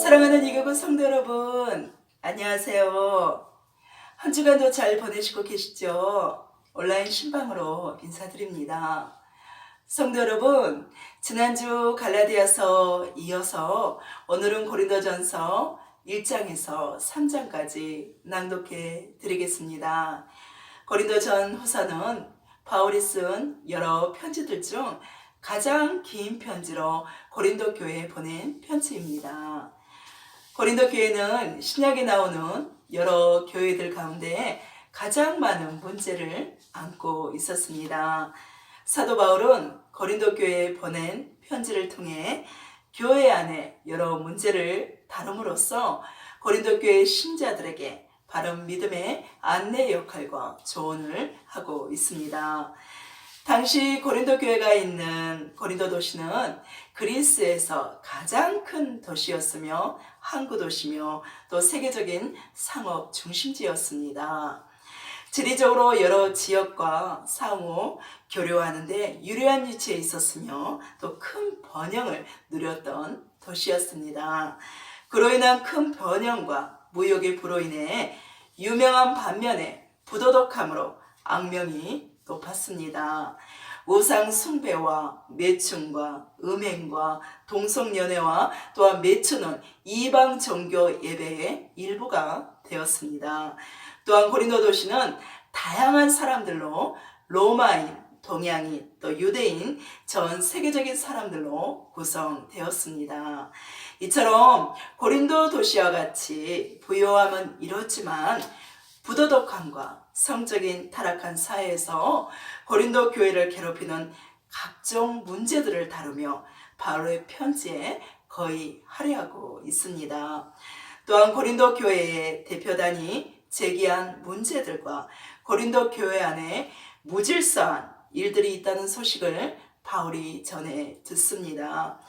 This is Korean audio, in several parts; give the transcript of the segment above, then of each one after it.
사랑하는 이교구 성도 여러분, 안녕하세요. 한 주간도 잘 보내시고 계시죠? 온라인 신방으로 인사드립니다. 성도 여러분, 지난주 갈라디아서 이어서 오늘은 고린도전서 1장에서 3장까지 낭독해 드리겠습니다. 고린도전 후서는 바울이 쓴 여러 편지들 중 가장 긴 편지로 고린도 교회에 보낸 편지입니다. 고린도 교회는 신약에 나오는 여러 교회들 가운데 가장 많은 문제를 안고 있었습니다. 사도 바울은 고린도 교회에 보낸 편지를 통해 교회 안에 여러 문제를 다룸으로써 고린도 교회 신자들에게 바른 믿음의 안내 역할과 조언을 하고 있습니다. 당시 고린도 교회가 있는 고린도 도시는 그리스에서 가장 큰 도시였으며 항구 도시며 또 세계적인 상업 중심지였습니다. 지리적으로 여러 지역과 상호 교류하는데 유리한 위치에 있었으며 또 큰 번영을 누렸던 도시였습니다. 그로 인한 큰 번영과 무역의 부로 인해 유명한 반면에 부도덕함으로 악명이 높았습니다. 우상 숭배와 매춘과 음행과 동성연애와 또한 매춘은 이방 종교 예배의 일부가 되었습니다. 또한 고린도 도시는 다양한 사람들로 로마인, 동양인, 또 유대인, 전 세계적인 사람들로 구성되었습니다. 이처럼 고린도 도시와 같이 부요함은 이렇지만 부도덕함과 성적인 타락한 사회에서 고린도 교회를 괴롭히는 각종 문제들을 다루며 바울의 편지에 거의 할애하고 있습니다. 또한 고린도 교회의 대표단이 제기한 문제들과 고린도 교회 안에 무질서한 일들이 있다는 소식을 바울이 전해 듣습니다.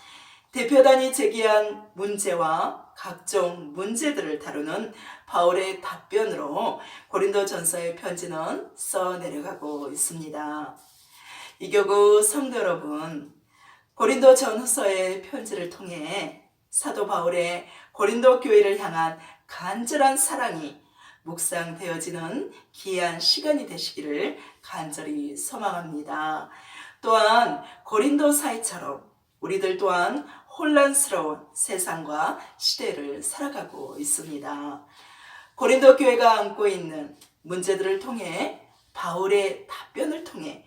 대표단이 제기한 문제와 각종 문제들을 다루는 바울의 답변으로 고린도전서의 편지는 써내려가고 있습니다. 이교구 성도 여러분, 고린도전서의 편지를 통해 사도 바울의 고린도 교회를 향한 간절한 사랑이 묵상되어지는 귀한 시간이 되시기를 간절히 소망합니다. 또한 고린도 사회처럼 우리들 또한 혼란스러운 세상과 시대를 살아가고 있습니다. 고린도 교회가 안고 있는 문제들을 통해 바울의 답변을 통해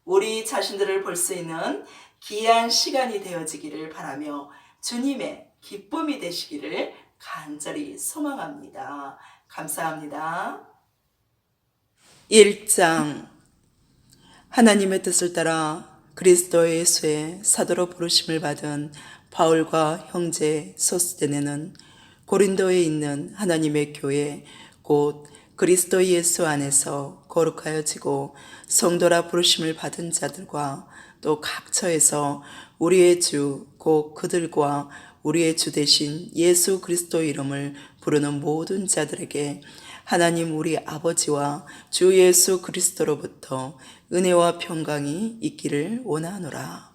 우리 자신들을 볼 수 있는 귀한 시간이 되어지기를 바라며 주님의 기쁨이 되시기를 간절히 소망합니다. 감사합니다. 1장 하나님의 뜻을 따라 그리스도 예수의 사도로 부르심을 받은 바울과 형제 소스데네는 고린도에 있는 하나님의 교회 곧 그리스도 예수 안에서 거룩하여지고 성도라 부르심을 받은 자들과 또 각처에서 우리의 주 곧 그들과 우리의 주 되신 예수 그리스도 이름을 부르는 모든 자들에게 하나님 우리 아버지와 주 예수 그리스도로부터 은혜와 평강이 있기를 원하노라.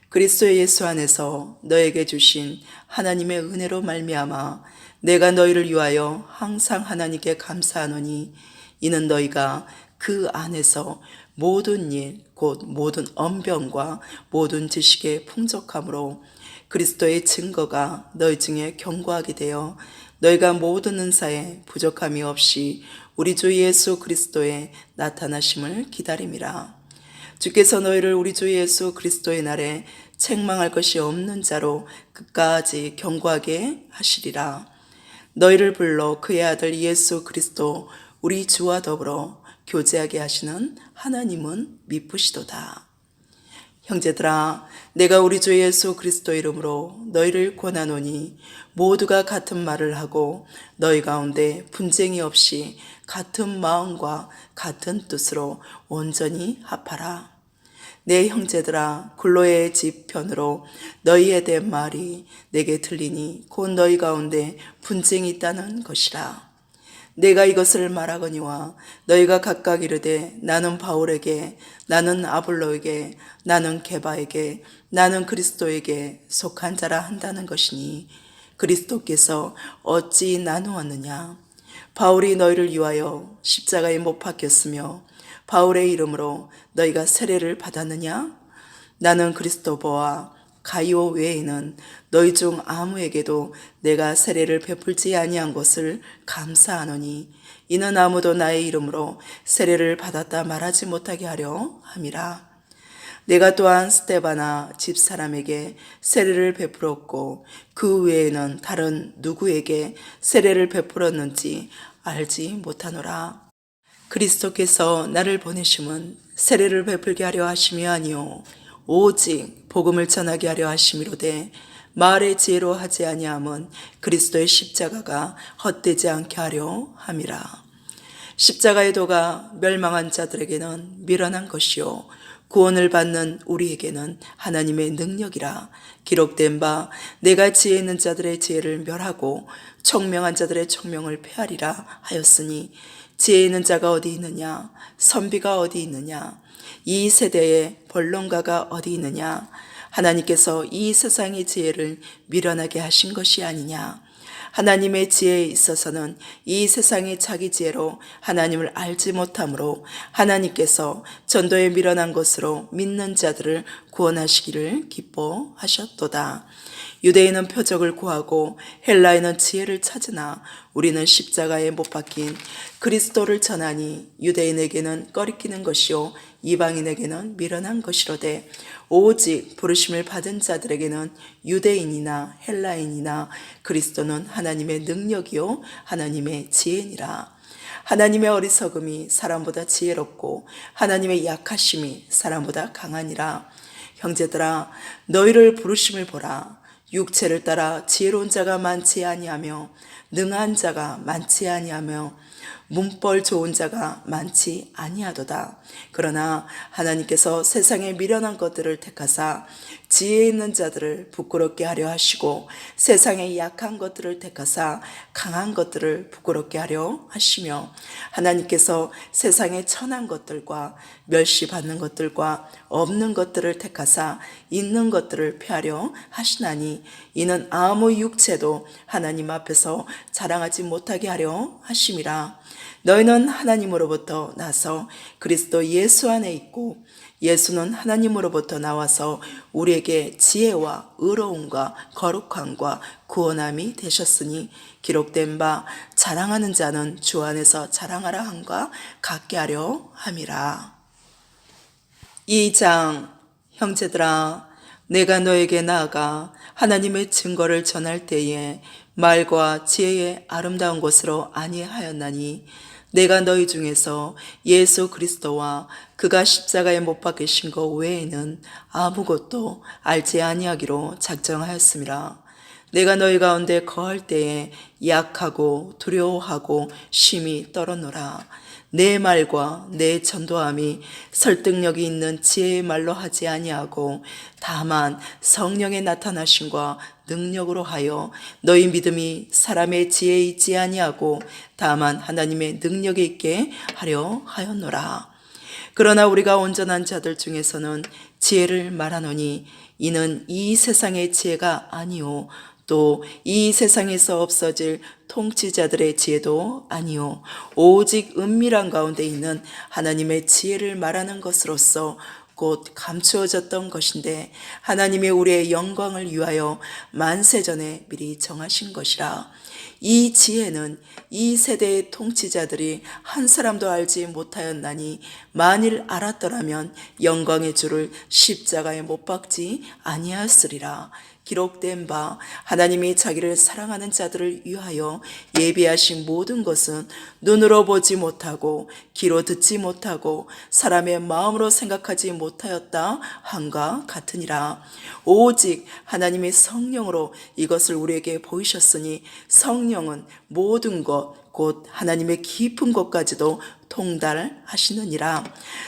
그리스도 예수 안에서 너에게 주신 하나님의 은혜로 말미암아 내가 너희를 위하여 항상 하나님께 감사하노니 이는 너희가 그 안에서 모든 일 곧 모든 언변과 모든 지식의 풍족함으로 그리스도의 증거가 너희 중에 견고하게 되어 너희가 모든 은사에 부족함이 없이 우리 주 예수 그리스도의 나타나심을 기다림이라. 주께서 너희를 우리 주 예수 그리스도의 날에 책망할 것이 없는 자로 끝까지 견고하게 하시리라. 너희를 불러 그의 아들 예수 그리스도 우리 주와 더불어 교제하게 하시는 하나님은 미쁘시도다. 형제들아, 내가 우리 주 예수 그리스도 이름으로 너희를 권하노니 모두가 같은 말을 하고 너희 가운데 분쟁이 없이 같은 마음과 같은 뜻으로 온전히 합하라. 내 형제들아, 굴로의 집 편으로 너희에 대한 말이 내게 들리니 곧 너희 가운데 분쟁이 있다는 것이라. 내가 이것을 말하거니와 너희가 각각 이르되 나는 바울에게, 나는 아볼로에게, 나는 게바에게, 나는 그리스도에게 속한 자라 한다는 것이니 그리스도께서 어찌 나누었느냐. 바울이 너희를 위하여 십자가에 못 박혔으며 바울의 이름으로 너희가 세례를 받았느냐? 나는 그리스도보와 가이오 외에는 너희 중 아무에게도 내가 세례를 베풀지 아니한 것을 감사하노니 이는 아무도 나의 이름으로 세례를 받았다 말하지 못하게 하려 함이라. 내가 또한 스데바나 집사람에게 세례를 베풀었고 그 외에는 다른 누구에게 세례를 베풀었는지 알지 못하노라. 그리스도께서 나를 보내심은 세례를 베풀게 하려 하심이 아니요 오직 복음을 전하게 하려 하심이로되 말의 지혜로 하지 아니함은 그리스도의 십자가가 헛되지 않게 하려 함이라. 십자가의 도가 멸망한 자들에게는 미련한 것이요 구원을 받는 우리에게는 하나님의 능력이라. 기록된 바 내가 지혜 있는 자들의 지혜를 멸하고 총명한 자들의 총명을 폐하리라 하였으니 지혜 있는 자가 어디 있느냐? 선비가 어디 있느냐? 이 세대의 본론가가 어디 있느냐? 하나님께서 이 세상의 지혜를 미련하게 하신 것이 아니냐? 하나님의 지혜에 있어서는 이 세상의 자기 지혜로 하나님을 알지 못하므로 하나님께서 전도에 미련한 것으로 믿는 자들을 구원하시기를 기뻐하셨도다. 유대인은 표적을 구하고 헬라인은 지혜를 찾으나 우리는 십자가에 못 박힌 그리스도를 전하니 유대인에게는 꺼리끼는 것이요 이방인에게는 미련한 것이로되 오직 부르심을 받은 자들에게는 유대인이나 헬라인이나 그리스도는 하나님의 능력이요 하나님의 지혜니라. 하나님의 어리석음이 사람보다 지혜롭고 하나님의 약하심이 사람보다 강하니라. 형제들아 너희를 부르심을 보라. 육체를 따라 지혜로운 자가 많지 아니하며 능한 자가 많지 아니하며 문벌 좋은 자가 많지 아니하도다. 그러나 하나님께서 세상의 미련한 것들을 택하사 지혜 있는 자들을 부끄럽게 하려 하시고 세상의 약한 것들을 택하사 강한 것들을 부끄럽게 하려 하시며 하나님께서 세상의 천한 것들과 멸시받는 것들과 없는 것들을 택하사 있는 것들을 폐하려 하시나니 이는 아무 육체도 하나님 앞에서 자랑하지 못하게 하려 하심이라. 너희는 하나님으로부터 나서 그리스도 예수 안에 있고 예수는 하나님으로부터 나와서 우리에게 지혜와 의로움과 거룩함과 구원함이 되셨으니 기록된 바 자랑하는 자는 주 안에서 자랑하라 함과 같게 하려 함이라. 2장. 형제들아 내가 너에게 나아가 하나님의 증거를 전할 때에 말과 지혜의 아름다운 것으로 아니하였나니 내가 너희 중에서 예수 그리스도와 그가 십자가에 못 박히신 것 외에는 아무것도 알지 아니하기로 작정하였음이라. 내가 너희 가운데 거할 때에 약하고 두려워하고 심히 떨어노라. 내 말과 내 전도함이 설득력이 있는 지혜의 말로 하지 아니하고 다만 성령의 나타나심과 능력으로 하여 너희 믿음이 사람의 지혜에 있지 아니하고 다만 하나님의 능력에 있게 하려 하였노라. 그러나 우리가 온전한 자들 중에서는 지혜를 말하노니 이는 이 세상의 지혜가 아니요 또 이 세상에서 없어질 통치자들의 지혜도 아니요 오직 은밀한 가운데 있는 하나님의 지혜를 말하는 것으로서 곧 감추어졌던 것인데 하나님의 우리의 영광을 위하여 만세전에 미리 정하신 것이라. 이 지혜는 이 세대의 통치자들이 한 사람도 알지 못하였나니 만일 알았더라면 영광의 주를 십자가에 못 박지 아니하였으리라. 기록된 바 하나님이 자기를 사랑하는 자들을 위하여 예비하신 모든 것은 눈으로 보지 못하고 귀로 듣지 못하고 사람의 마음으로 생각하지 못하였다 함과 같으니라. 오직 하나님의 성령으로 이것을 우리에게 보이셨으니 성령은 모든 것 곧 하나님의 깊은 것까지도 통달하시느니라.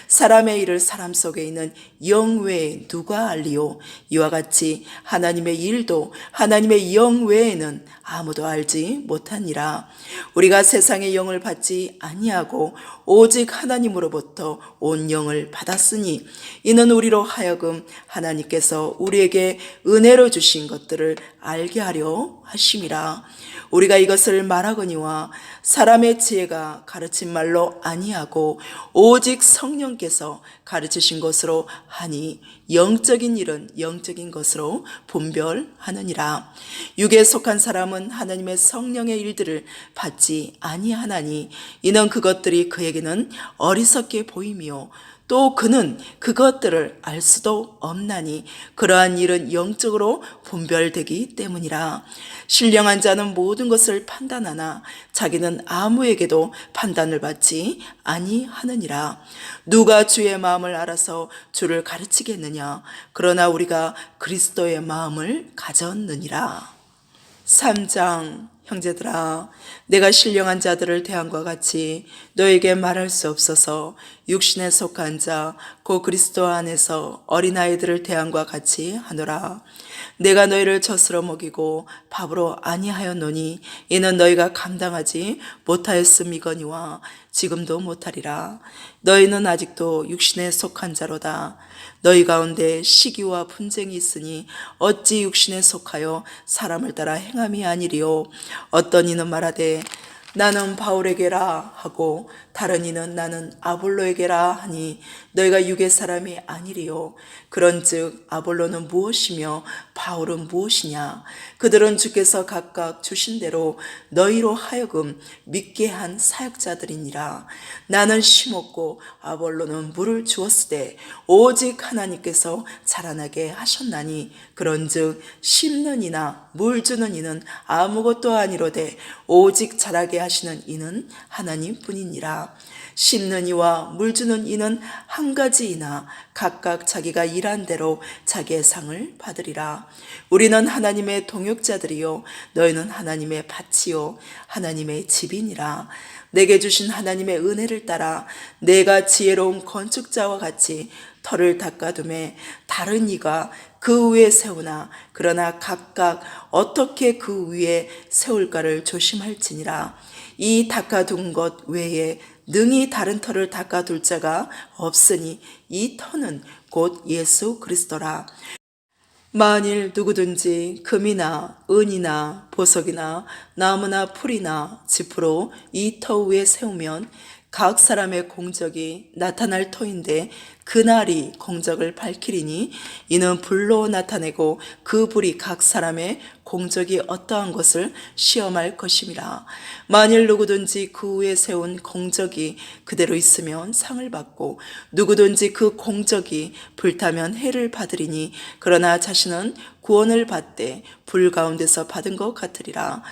사람의 일을 사람 속에 있는 영 외에 누가 알리요? 이와 같이 하나님의 일도 하나님의 영 외에는 아무도 알지 못하니라. 우리가 세상의 영을 받지 아니하고 오직 하나님으로부터 온 영을 받았으니 이는 우리로 하여금 하나님께서 우리에게 은혜로 주신 것들을 알게 하려 하심이라. 우리가 이것을 말하거니와 사람의 지혜가 가르친 말로 아니하고 오직 성령께서 가르치신 것으로 하니 영적인 일은 영적인 것으로 분별하느니라. 육에 속한 사람은 하나님의 성령의 일들을 받지 아니하나니 이는 그것들이 그에게는 어리석게 보이며 또 그는 그것들을 알 수도 없나니 그러한 일은 영적으로 분별되기 때문이라. 신령한 자는 모든 것을 판단하나 자기는 아무에게도 판단을 받지 아니하느니라. 누가 주의 마음을 알아서 주를 가르치겠느냐? 그러나 우리가 그리스도의 마음을 가졌느니라. 3장. 형제들아, 내가 신령한 자들을 대함과 같이 너에게 말할 수 없어서 육신에 속한 자, 곧 그리스도 안에서 어린아이들을 대함과 같이 하노라. 내가 너희를 젖으로 먹이고 밥으로 아니하였노니 이는 너희가 감당하지 못하였음이거니와 지금도 못하리라. 너희는 아직도 육신에 속한 자로다. 너희 가운데 시기와 분쟁이 있으니 어찌 육신에 속하여 사람을 따라 행함이 아니리요. 어떤 이는 말하되 나는 바울에게라 하고 다른 이는 나는 아볼로에게라 하니 너희가 육의 사람이 아니리요. 그런즉 아볼로는 무엇이며 바울은 무엇이냐? 그들은 주께서 각각 주신 대로 너희로 하여금 믿게 한 사역자들이니라. 나는 심었고 아볼로는 물을 주었으되 오직 하나님께서 자라나게 하셨나니 그런즉 심는 이나 물 주는 이는 아무것도 아니로되 오직 자라게 하시는 이는 하나님뿐이니라. 심는 이와 물 주는 이는 한 가지이나 각각 자기가 일한 대로 자기의 상을 받으리라. 우리는 하나님의 동역자들이요 너희는 하나님의 밭이요 하나님의 집이니라. 내게 주신 하나님의 은혜를 따라 내가 지혜로운 건축자와 같이 터를 닦아두매 다른 이가 그 위에 세우나 그러나 각각 어떻게 그 위에 세울까를 조심할지니라. 이 닦아둔 것 외에 능히 다른 터를 닦아둘 자가 없으니 이 터는 곧 예수 그리스도라. 만일 누구든지 금이나 은이나 보석이나 나무나 풀이나 지푸로 이 터 위에 세우면 각 사람의 공적이 나타날 터인데 그날이 공적을 밝히리니 이는 불로 나타내고 그 불이 각 사람의 공적이 어떠한 것을 시험할 것임이라. 만일 누구든지 그 위에 세운 공적이 그대로 있으면 상을 받고 누구든지 그 공적이 불타면 해를 받으리니 그러나 자신은 구원을 받되 불 가운데서 받은 것 같으리라.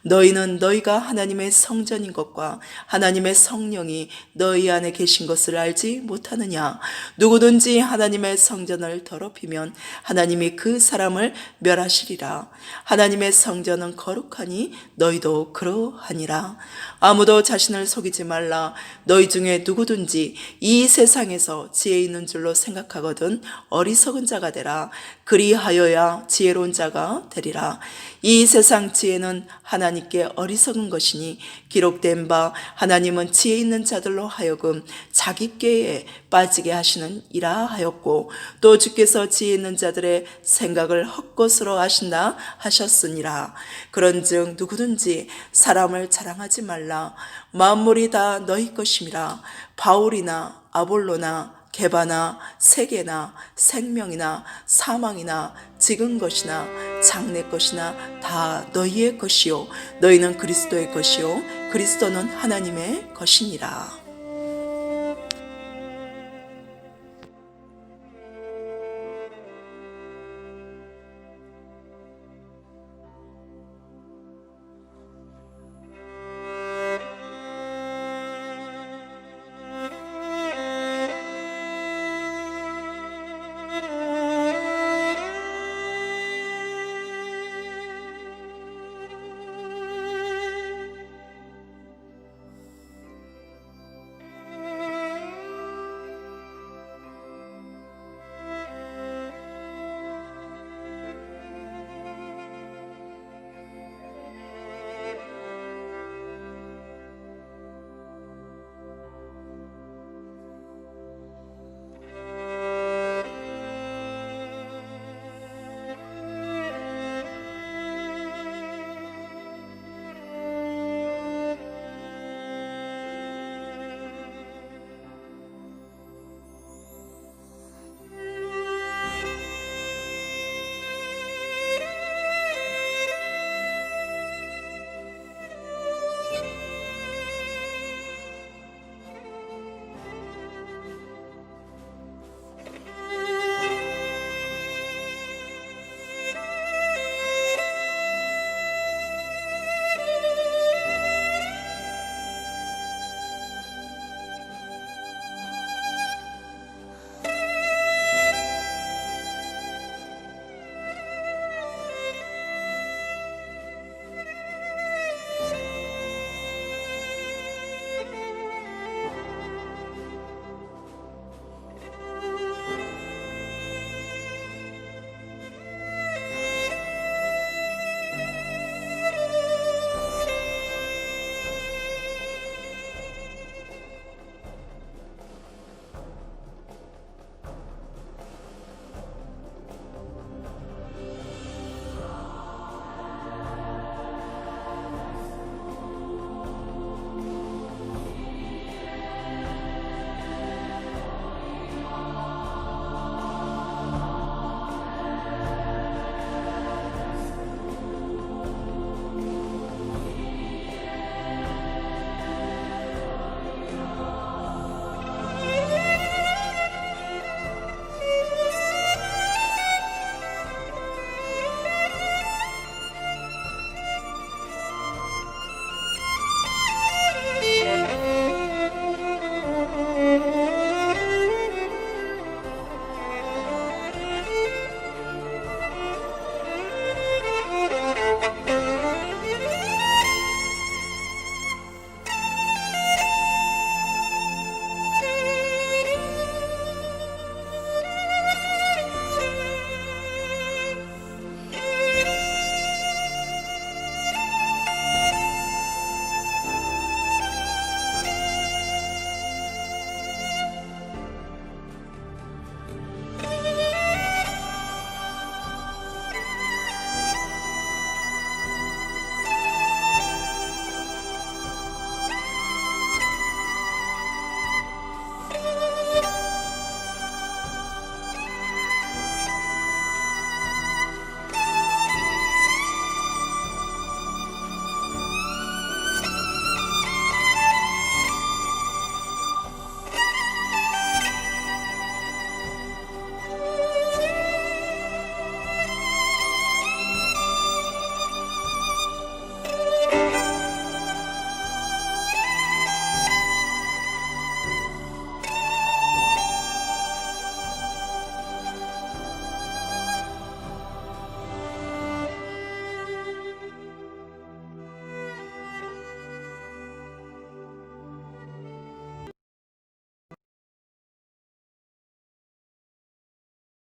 너희는 너희가 하나님의 성전인 것과 하나님의 성령이 너희 안에 계신 것을 알지 못하느냐? 누구든지 하나님의 성전을 더럽히면 하나님이 그 사람을 멸하시리라. 하나님의 성전은 거룩하니 너희도 그러하니라. 아무도 자신을 속이지 말라. 너희 중에 누구든지 이 세상에서 지혜 있는 줄로 생각하거든 어리석은 자가 되라. 그리하여야 지혜로운 자가 되리라. 이 세상 지혜는 하나님께 어리석은 것이니 기록된 바 하나님은 지혜 있는 자들로 하여금 자기 꾀에 빠지게 하시는 이라 하였고 또 주께서 지혜 있는 자들의 생각을 헛것으로 하신다 하셨으니라. 그런즉 누구든지 사람을 자랑하지 말라. 만물이 다 너희 것임이라. 바울이나 아볼로나 개바나 세계나 생명이나 사망이나 지금 것이나 장래 것이나 다 너희의 것이요 너희는 그리스도의 것이요 그리스도는 하나님의 것이니라.